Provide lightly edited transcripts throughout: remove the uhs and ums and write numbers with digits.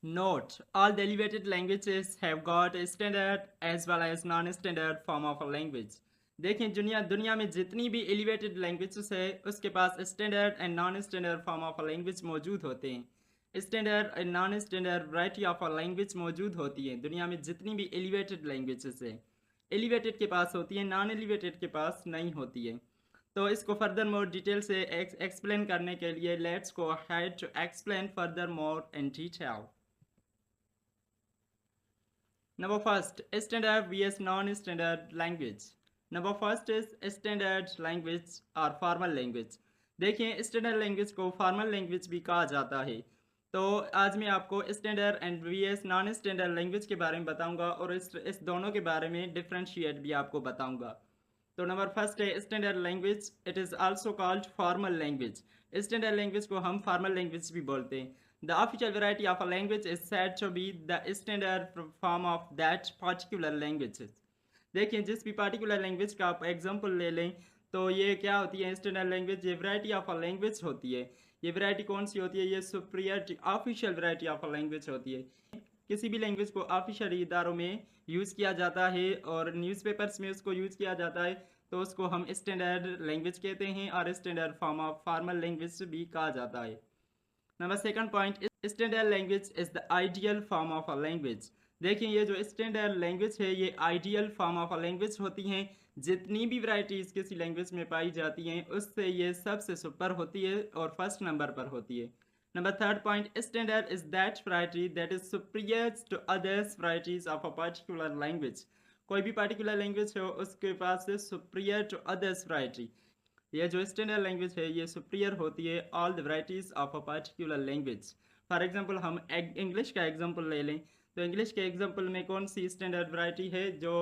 Note: all the elevated languages have got a standard as well as non-standard form of a language. देखें दुनिया दुनिया में जितनी भी एलिवेटेड लैंग्वेजेस है उसके पास standard and non standard form of a language मौजूद होते हैं। Standard and non standard variety of a language मौजूद होती है। दुनिया में जितनी भी एलिवेटेड लैंग्वेजेस है एलिवेटेड के पास होती है, नॉन एलिवेटेड के पास नहीं होती है। तो इसको फर्दर मोर डिटेल से एक्सप्लेन करने के लिए let's go ahead to explain further more in detail. Number first, standard vs non-standard language. Number first is standard language or formal language. देखिए स्टैंडर्ड लैंग्वेज को फॉर्मल लैंग्वेज भी कहा जाता है। तो आज मैं आपको standard and VS non standard language के बारे में बताऊंगा और इस दोनों के बारे में डिफ्रेंशिएट भी आपको बताऊंगा। तो नंबर फर्स्ट है standard language. It is also called formal language. Standard language को हम फॉर्मल लैंग्वेज भी बोलते हैं। The official variety of a language is said to be the standard form of that particular language. देखिए जिस भी particular language का आप एग्जांपल ले लें तो ये क्या होती है स्टैंडर्ड लैंग्वेज, ये वैरायटी ऑफ अ लैंग्वेज होती है। ये वैरायटी कौन सी होती है? ये superior official variety of a language होती है। किसी भी लैंग्वेज को ऑफिशियल इदारों में यूज़ किया जाता है और न्यूज़पेपर्स में उसको यूज़ किया जाता है तो उसको हम स्टैंडर्ड लैंग्वेज कहते हैं और standard form of formal language भी कहा जाता है। Number second point, standard language is the ideal form of a language. देखिए ये जो स्टैंडर्ड लैंग्वेज है ये ideal form of a language होती हैं। जितनी भी वैरायटीज़ किसी लैंग्वेज में पाई जाती हैं उससे ये सबसे सुपर होती है और फर्स्ट नंबर पर होती है। Number third point, standard is that variety that is superior to others varieties of a particular language. कोई भी पर्टिकुलर लैंग्वेज हो उसके पास से सुपीरियर टू अदर्स वैरायटी, ये जो स्टैंडर्ड लैंग्वेज है ये सुपीरियर होती है all the varieties of a particular language. For example हम इंग्लिश का एग्जांपल ले लें तो इंग्लिश के एग्जांपल में कौन सी स्टैंडर्ड वैरायटी है जो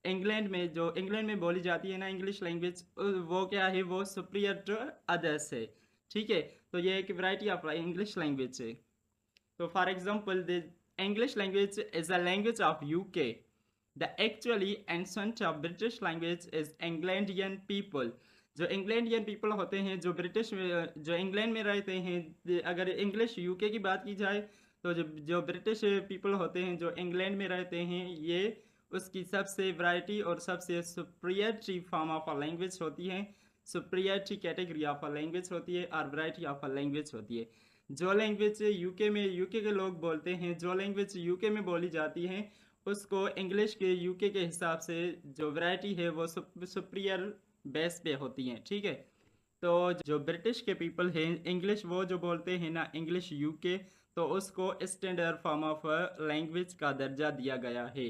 इंग्लैंड में बोली जाती है ना इंग्लिश लैंग्वेज, वो क्या है? वो सुपीरियर टू अदर्स है। ठीक है, तो ये एक वैरायटी ऑफ इंग्लिश लैंग्वेज है। तो for example the English language is a language of UK. The actually ancient of British language is Englandian people. जो इंग्लैंडियन पीपल होते हैं जो जो इंग्लैंड में रहते हैं, अगर इंग्लिश यूके की बात की जाए तो जो जो ब्रिटिश पीपल होते हैं जो इंग्लैंड में रहते हैं ये उसकी सबसे वैरायटी और सबसे superiority form of a language होती है। Superiority category of a language होती है और वैरायटी ऑफ अ लैंग्वेज होती है। जो लैंग्वेज यूके के लोग बोलते हैं, जो लैंग्वेज यूके में बोली जाती है उसको इंग्लिश के यूके के हिसाब से जो वैरायटी है वो सुपीरियर बेस पे होती हैं। ठीक है, तो जो ब्रिटिश के पीपल हैं इंग्लिश वो जो बोलते हैं ना इंग्लिश यूके, तो उसको स्टैंडर्ड फॉर्म ऑफ लैंग्वेज का दर्जा दिया गया है।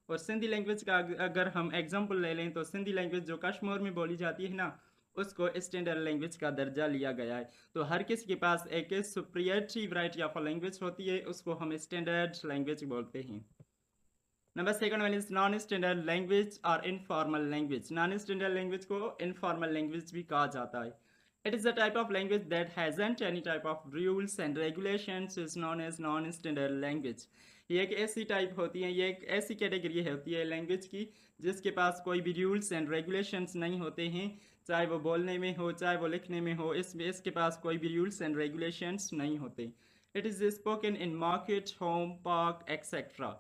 और सिंधी लैंग्वेज का अगर हम एग्जांपल ले लें तो सिंधी लैंग्वेज जो कश्मीर में बोली जाती है ना उसको स्टैंडर्ड लैंग्वेज का दर्जा लिया गया है। तो हर किसी के पास एक सुपीरियरिटी वैरायटी ऑफ लैंग्वेज होती है, उसको हम स्टैंडर्ड लैंग्वेज बोलते हैं। Number second one is non standard language or informal language. Non standard language को इनफॉर्मल लैंग्वेज भी कहा जाता है। It is a type of language that hasn't any type of rules and regulations is known as non standard language. ये एक ऐसी type होती है, ये एक ऐसी कैटेगरी होती है लैंग्वेज की जिसके पास कोई भी रूल्स एंड रेगुलेशंस नहीं होते हैं, चाहे वो बोलने में हो चाहे वो लिखने में हो, इसके पास कोई भी रूल्स एंड रेगुलेशंस नहीं होते। It is spoken in market, home, park etcetera.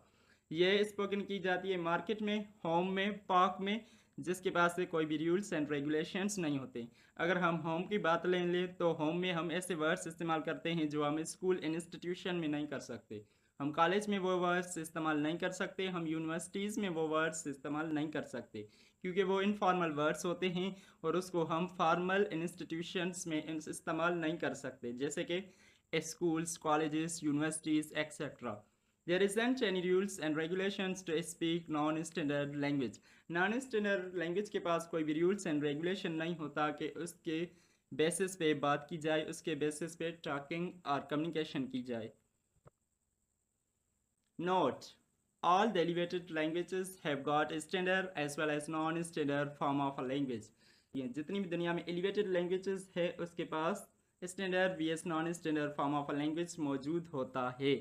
ये स्पोकन की जाती है मार्केट में, होम में, पार्क में, जिसके पास से कोई भी रूल्स एंड रेगुलेशंस नहीं होते। अगर हम होम की बात ले लें तो होम में हम ऐसे वर्ड्स इस्तेमाल करते हैं जो हम स्कूल इंस्टीट्यूशन में नहीं कर सकते, हम कॉलेज में वो वर्ड्स इस्तेमाल नहीं कर सकते, हम यूनिवर्सिटीज़ में वो वर्ड्स इस्तेमाल नहीं कर सकते क्योंकि वो इनफॉर्मल वर्ड्स होते हैं और उसको हम फॉर्मल इंस्टीट्यूशंस में इस्तेमाल नहीं कर सकते, जैसे कि schools, colleges, universities, etc. There isn't any rules and regulations to speak non-standard language. Non-standard language के पास कोई भी rules and regulation नहीं होता कि उसके बेसिस पे बात की जाए, उसके बेसिस पे टॉकिंग और कम्युनिकेशन की जाए। Note: all the elevated languages have got a standard as well as non-standard form of a language. ये जितनी भी दुनिया में elevated languages है उसके पास standard VS non standard form of a language मौजूद होता है।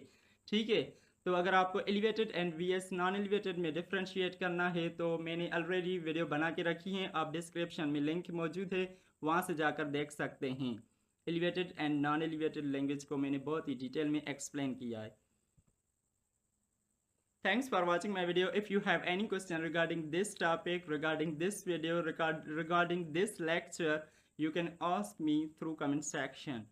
ठीक है, तो अगर आपको elevated and VS non elevated में डिफ्रेंशिएट करना है तो मैंने ऑलरेडी वीडियो बना के रखी है, आप डिस्क्रिप्शन में लिंक मौजूद है वहाँ से जाकर देख सकते हैं। Elevated and non elevated language को मैंने बहुत ही डिटेल में एक्सप्लेन किया है। Thanks for watching my video. If you have any question regarding this topic, regarding this video, regarding this lecture, you can ask me through comment section.